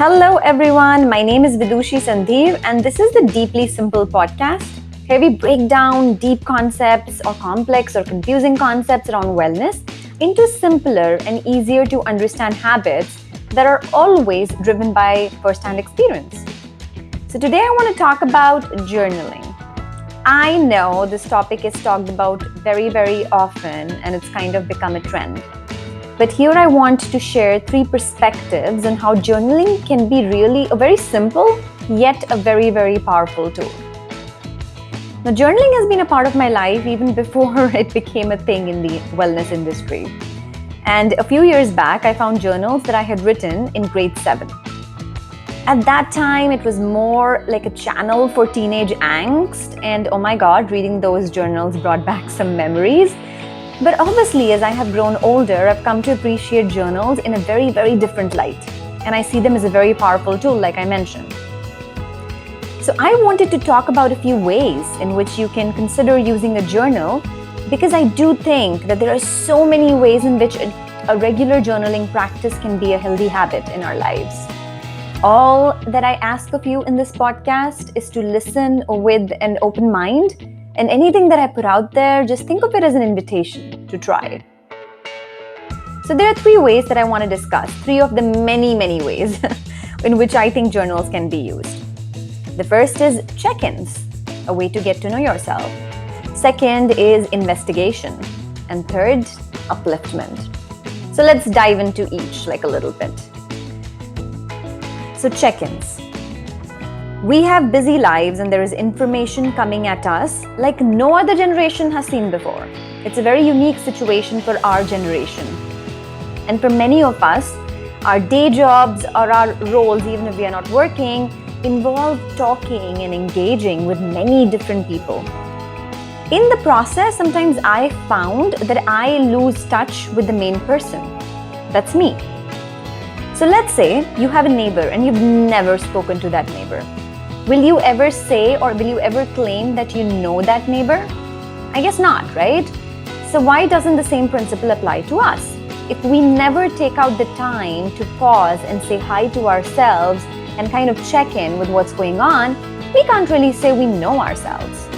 Hello everyone, my name is Vidushi Sandhir and this is the Deeply Simple podcast. Here we break down deep concepts or complex or confusing concepts around wellness into simpler and easier to understand habits that are always driven by first-hand experience. So today I want to talk about journaling. I know this topic is talked about very often and it's kind of become a trend. But here I want to share 3 perspectives on how journaling can be really a very simple yet a very powerful tool. Now, journaling has been a part of my life even before it became a thing in the wellness industry. And a few years back, I found journals that I had written in grade 7. At that time, it was more like a channel for teenage angst. And oh my God, reading those journals brought back some memories. But obviously, as I have grown older, I've come to appreciate journals in a very different light. And I see them as a very powerful tool, like I mentioned. So I wanted to talk about a few ways in which you can consider using a journal, because I do think that there are so many ways in which a regular journaling practice can be a healthy habit in our lives. All that I ask of you in this podcast is to listen with an open mind. And anything that I put out there, just think of it as an invitation to try. So there are 3 ways that I want to discuss, 3 of the many ways in which I think journals can be used. The first is check-ins, a way to get to know yourself. Second is investigation. And third, upliftment. So let's dive into each like a little bit. So check-ins. We have busy lives and there is information coming at us like no other generation has seen before. It's a very unique situation for our generation. And for many of us, our day jobs or our roles, even if we are not working, involve talking and engaging with many different people. In the process, sometimes I found that I lose touch with the main person. That's me. So let's say you have a neighbor and you've never spoken to that neighbor. Will you ever say or will you ever claim that you know that neighbor? I guess not, right? So why doesn't the same principle apply to us? If we never take out the time to pause and say hi to ourselves and kind of check in with what's going on, we can't really say we know ourselves.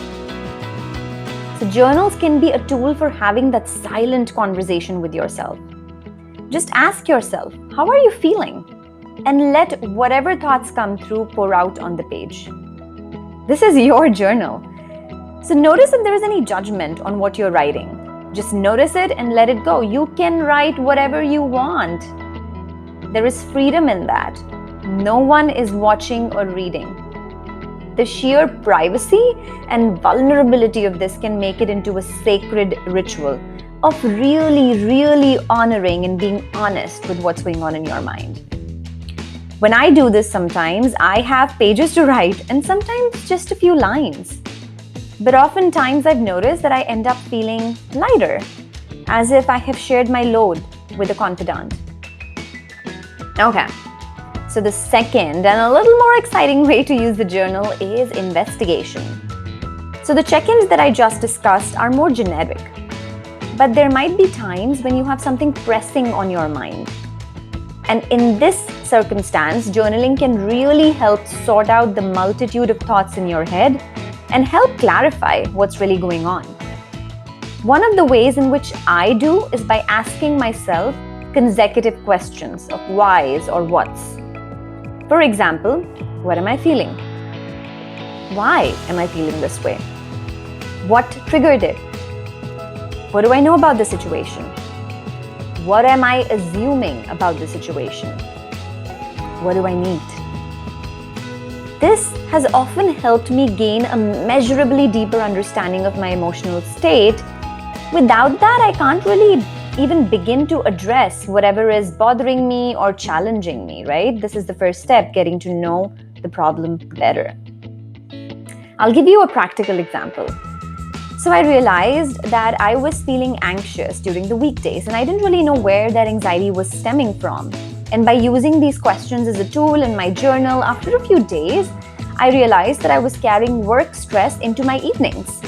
So journals can be a tool for having that silent conversation with yourself. Just ask yourself, how are you feeling? And let whatever thoughts come through pour out on the page. This is your journal. So notice if there is any judgment on what you're writing. Just notice it and let it go. You can write whatever you want. There is freedom in that. No one is watching or reading. The sheer privacy and vulnerability of this can make it into a sacred ritual of really honoring and being honest with what's going on in your mind. When I do this sometimes, I have pages to write and sometimes just a few lines. But oftentimes I've noticed that I end up feeling lighter, as if I have shared my load with a confidant. Okay, so the second and a little more exciting way to use the journal is investigation. So the check-ins that I just discussed are more generic, but there might be times when you have something pressing on your mind. And in this circumstance, journaling can really help sort out the multitude of thoughts in your head and help clarify what's really going on. One of the ways in which I do is by asking myself consecutive questions of whys or whats. For example, what am I feeling? Why am I feeling this way? What triggered it? What do I know about the situation? What am I assuming about the situation? What do I need? This has often helped me gain a measurably deeper understanding of my emotional state. Without that, I can't really even begin to address whatever is bothering me or challenging me, right? This is the first step, getting to know the problem better. I'll give you a practical example. So I realized that I was feeling anxious during the weekdays and I didn't really know where that anxiety was stemming from. And by using these questions as a tool in my journal, after a few days, I realized that I was carrying work stress into my evenings.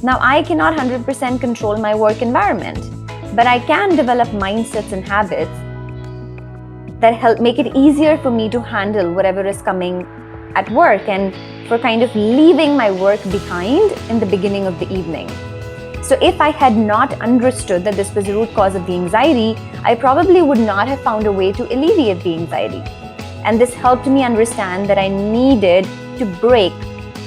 Now, I cannot 100% control my work environment, but I can develop mindsets and habits that help make it easier for me to handle whatever is coming at work and for kind of leaving my work behind in the beginning of the evening. So if I had not understood that this was the root cause of the anxiety, I probably would not have found a way to alleviate the anxiety. And this helped me understand that I needed to break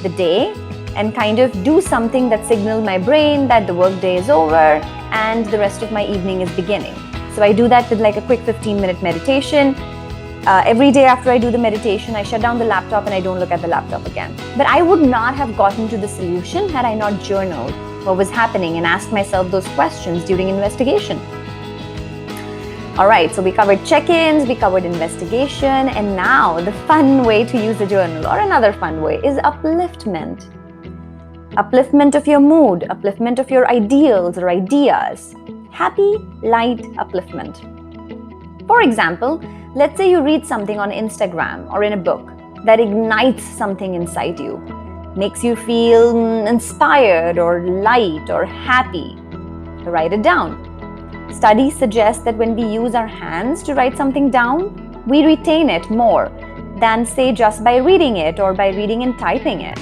the day and kind of do something that signaled my brain that the workday is over and the rest of my evening is beginning. So I do that with like a quick 15-minute meditation. Every day after I do the meditation, I shut down the laptop and I don't look at the laptop again. But I would not have gotten to the solution had I not journaled what was happening and asked myself those questions during investigation. All right, so we covered check-ins, we covered investigation, and now the fun way to use a journal, or another fun way, is upliftment. Upliftment of your mood, upliftment of your ideals or ideas. Happy, light upliftment. For example, let's say you read something on Instagram or in a book that ignites something inside you, makes you feel inspired or light or happy. Write it down. Studies suggest that when we use our hands to write something down, we retain it more than, say, just by reading it or by reading and typing it.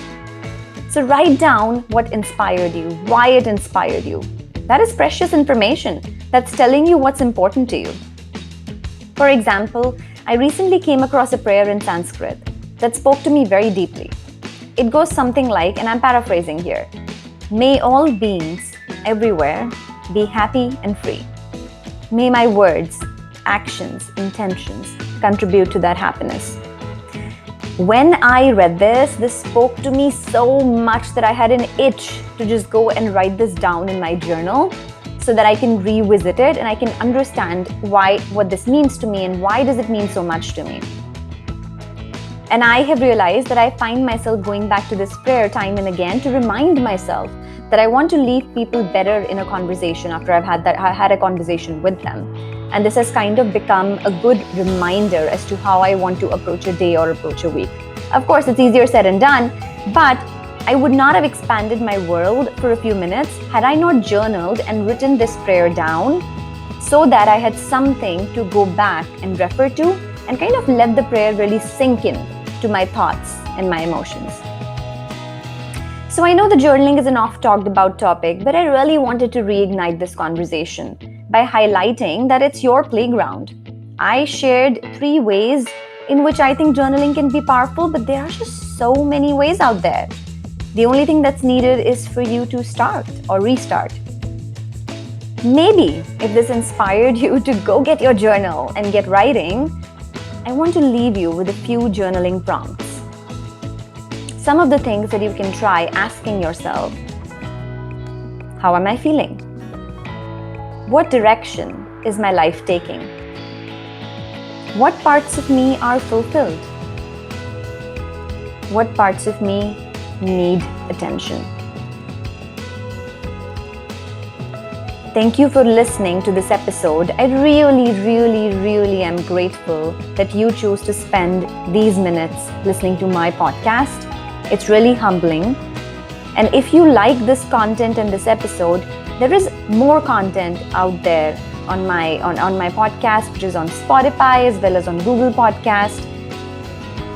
So write down what inspired you, why it inspired you. That is precious information that's telling you what's important to you. For example, I recently came across a prayer in Sanskrit that spoke to me very deeply. It goes something like, and I'm paraphrasing here, "May all beings everywhere be happy and free. May my words, actions, intentions contribute to that happiness." When I read this spoke to me so much that I had an itch to just go and write this down in my journal so that I can revisit it and I can understand what this means to me and why does it mean so much to me. And I have realized that I find myself going back to this prayer time and again to remind myself that I want to leave people better in a conversation after I had a conversation with them. And this has kind of become a good reminder as to how I want to approach a day or approach a week. Of course, it's easier said than done, but I would not have expanded my world for a few minutes had I not journaled and written this prayer down so that I had something to go back and refer to and kind of let the prayer really sink in to my thoughts and my emotions. So I know the journaling is an oft-talked about topic, but I really wanted to reignite this conversation by highlighting that it's your playground. I shared 3 ways in which I think journaling can be powerful, but there are just so many ways out there. The only thing that's needed is for you to start or restart. Maybe if this inspired you to go get your journal and get writing, I want to leave you with a few journaling prompts. Some of the things that you can try asking yourself: how am I feeling? What direction is my life taking? What parts of me are fulfilled? What parts of me need attention? Thank you for listening to this episode. I really am grateful that you chose to spend these minutes listening to my podcast. It's really humbling. And if you like this content and this episode, there is more content out there on my podcast, which is on Spotify as well as on Google Podcast.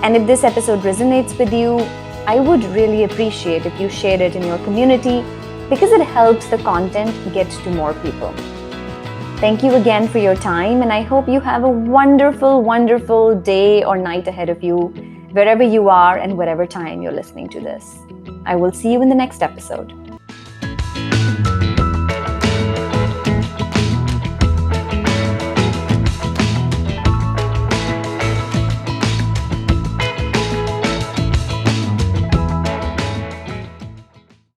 And if this episode resonates with you, I would really appreciate if you share it in your community because it helps the content get to more people. Thank you again for your time, and I hope you have a wonderful day or night ahead of you, wherever you are and whatever time you're listening to this. I will see you in the next episode.